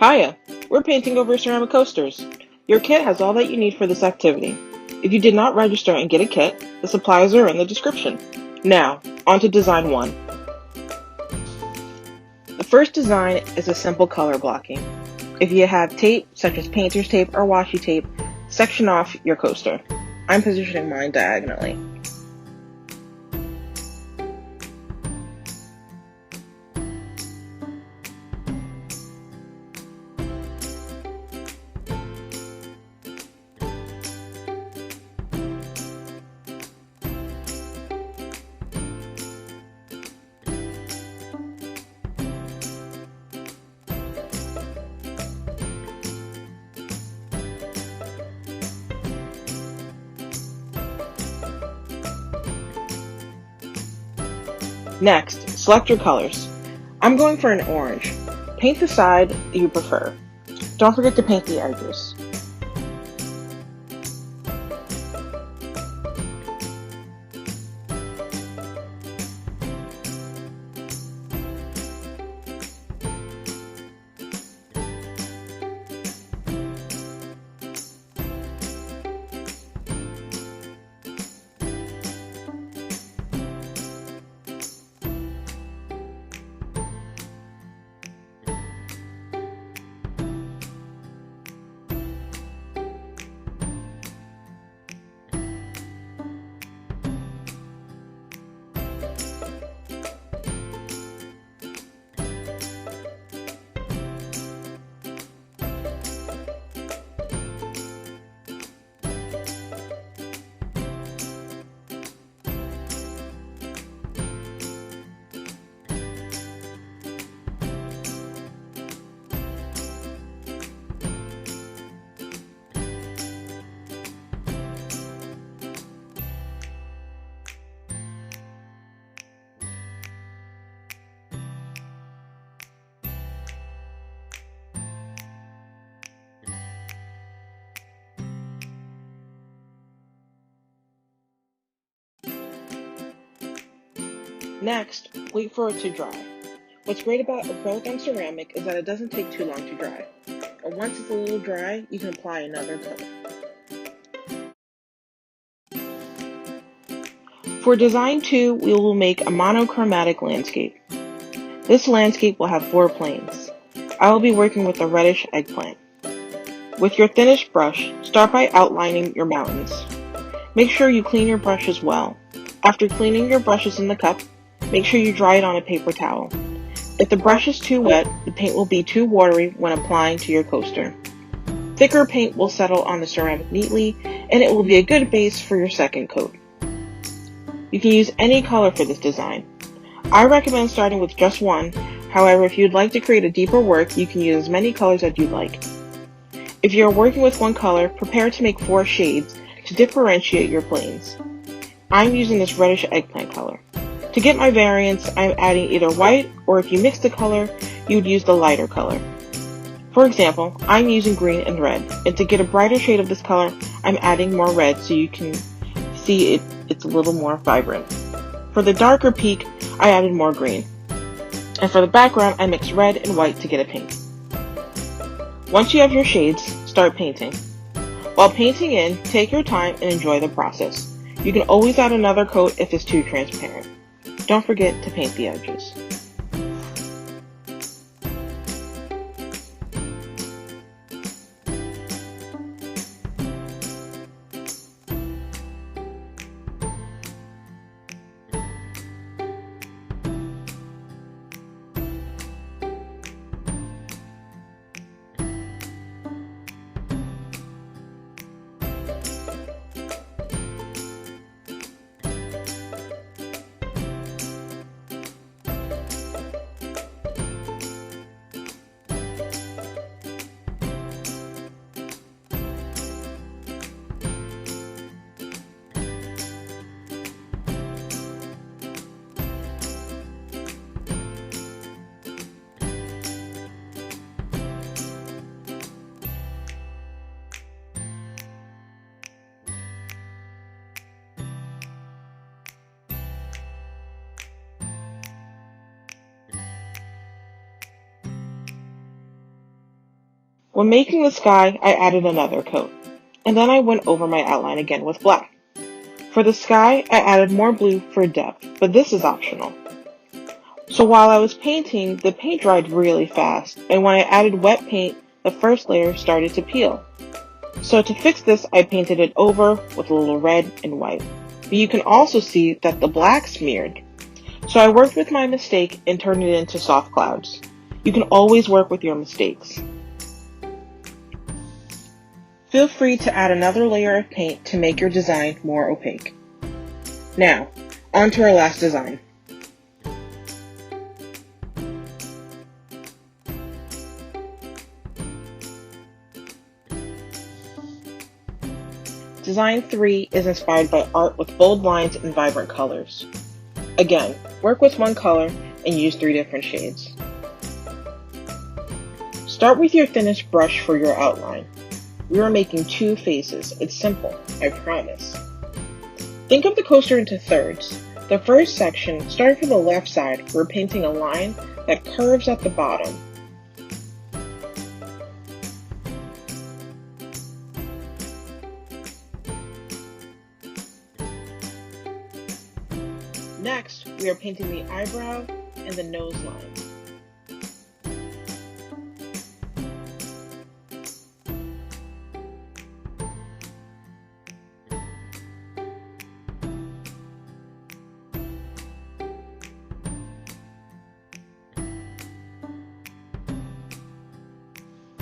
Hiya! We're painting over ceramic coasters. Your kit has all that you need for this activity. If you did not register and get a kit, the supplies are in the description. Now, on to design 1. The first design is a simple color blocking. If you have tape, such as painter's tape or washi tape, section off your coaster. I'm positioning mine diagonally. Next, select your colors. I'm going for an orange. Paint the side that you prefer. Don't forget to paint the edges. Next, wait for it to dry. What's great about acrylic on ceramic is that it doesn't take too long to dry. And once it's a little dry, you can apply another coat. For design 2, we will make a monochromatic landscape. This landscape will have 4 planes. I will be working with a reddish eggplant. With your thinnest brush, start by outlining your mountains. Make sure you clean your brushes well. After cleaning your brushes in the cup, make sure you dry it on a paper towel. If the brush is too wet, the paint will be too watery when applying to your coaster. Thicker paint will settle on the ceramic neatly, and it will be a good base for your second coat. You can use any color for this design. I recommend starting with just one. However, if you'd like to create a deeper work, you can use as many colors as you'd like. If you are working with one color, prepare to make 4 shades to differentiate your planes. I'm using this reddish eggplant color. To get my variants, I'm adding either white, or if you mix the color, you would use the lighter color. For example, I'm using green and red, and to get a brighter shade of this color, I'm adding more red so you can see it's a little more vibrant. For the darker peak, I added more green. And for the background, I mixed red and white to get a pink. Once you have your shades, start painting. While painting in, take your time and enjoy the process. You can always add another coat if it's too transparent. Don't forget to paint the edges. When making the sky, I added another coat, and then I went over my outline again with black. For the sky, I added more blue for depth, but this is optional. So while I was painting, the paint dried really fast, and when I added wet paint, the first layer started to peel. So to fix this, I painted it over with a little red and white. But you can also see that the black smeared. So I worked with my mistake and turned it into soft clouds. You can always work with your mistakes. Feel free to add another layer of paint to make your design more opaque. Now, on to our last design. Design 3 is inspired by art with bold lines and vibrant colors. Again, work with one color and use 3 different shades. Start with your thinnest brush for your outline. We are making 2 faces. It's simple, I promise. Think of the coaster into thirds. The first section, starting from the left side, we're painting a line that curves at the bottom. Next, we are painting the eyebrow and the nose line.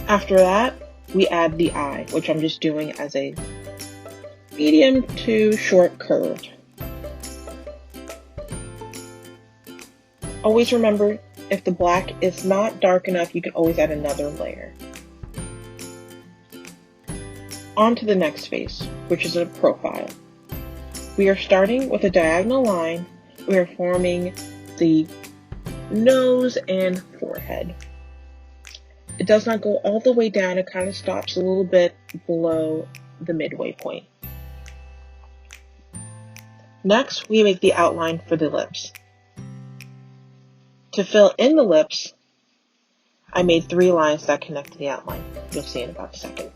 After that, we add the eye, which I'm just doing as a medium to short curve. Always remember, if the black is not dark enough, you can always add another layer. On to the next face, which is a profile. We are starting with a diagonal line. We are forming the nose and forehead. It does not go all the way down, it kind of stops a little bit below the midway point. Next, we make the outline for the lips. To fill in the lips, I made 3 lines that connect to the outline. You'll see in about a second.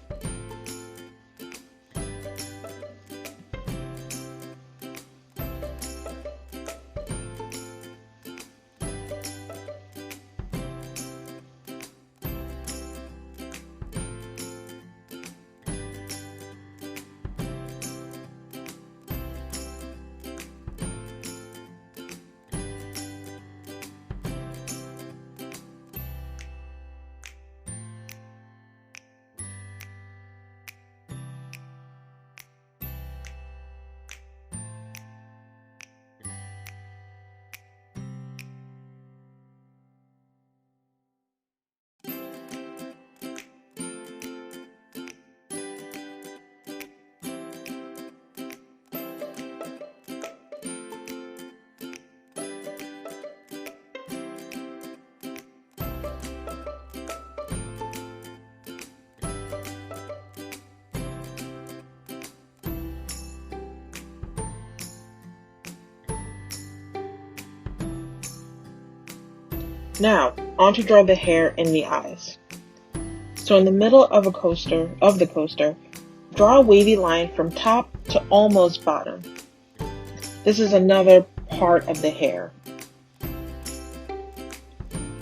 Now, on to draw the hair and the eyes. So in the middle of the coaster, draw a wavy line from top to almost bottom. This is another part of the hair.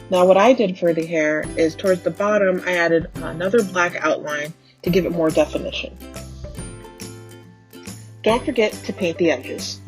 Now what I did for the hair is towards the bottom, I added another black outline to give it more definition. Don't forget to paint the edges.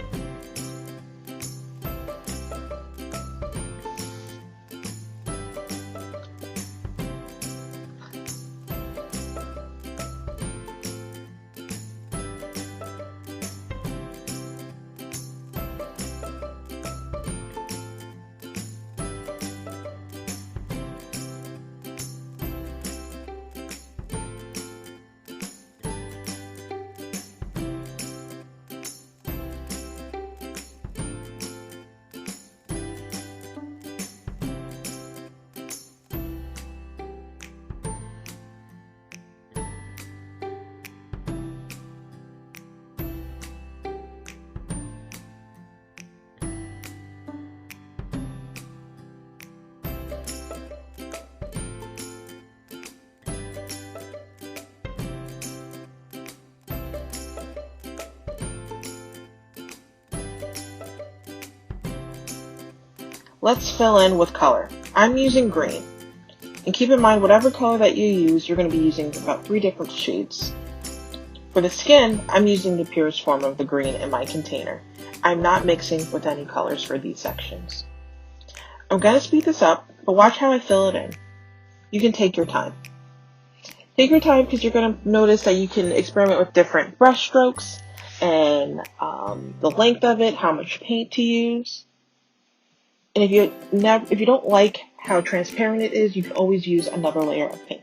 Let's fill in with color. I'm using green. And keep in mind, whatever color that you use, you're going to be using about 3 different shades. For the skin, I'm using the purest form of the green in my container. I'm not mixing with any colors for these sections. I'm going to speed this up, but watch how I fill it in. You can take your time. Take your time because you're going to notice that you can experiment with different brush strokes and the length of it, how much paint to use. And if you don't like how transparent it is, you can always use another layer of paint.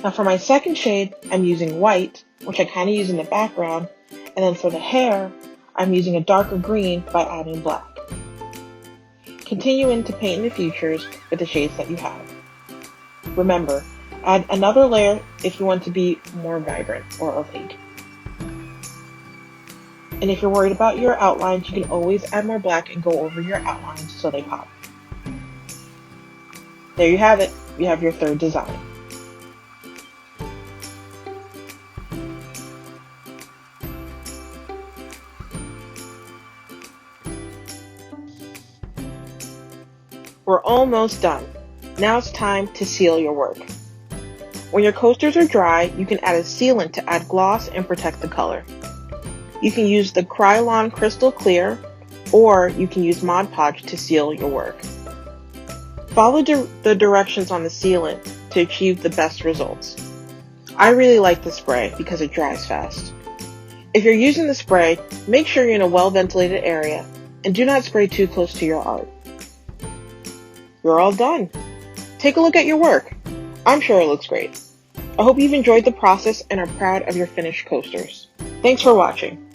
Now for my second shade, I'm using white, which I kind of use in the background, and then for the hair, I'm using a darker green by adding black. Continue into paint in the features with the shades that you have. Remember, add another layer if you want to be more vibrant or opaque. And if you're worried about your outlines, you can always add more black and go over your outlines so they pop. There you have it. You have your third design. We're almost done. Now it's time to seal your work. When your coasters are dry, you can add a sealant to add gloss and protect the color. You can use the Krylon Crystal Clear, or you can use Mod Podge to seal your work. Follow the directions on the sealant to achieve the best results. I really like the spray because it dries fast. If you're using the spray, make sure you're in a well-ventilated area and do not spray too close to your art. You're all done. Take a look at your work. I'm sure it looks great. I hope you've enjoyed the process and are proud of your finished coasters. Thanks for watching.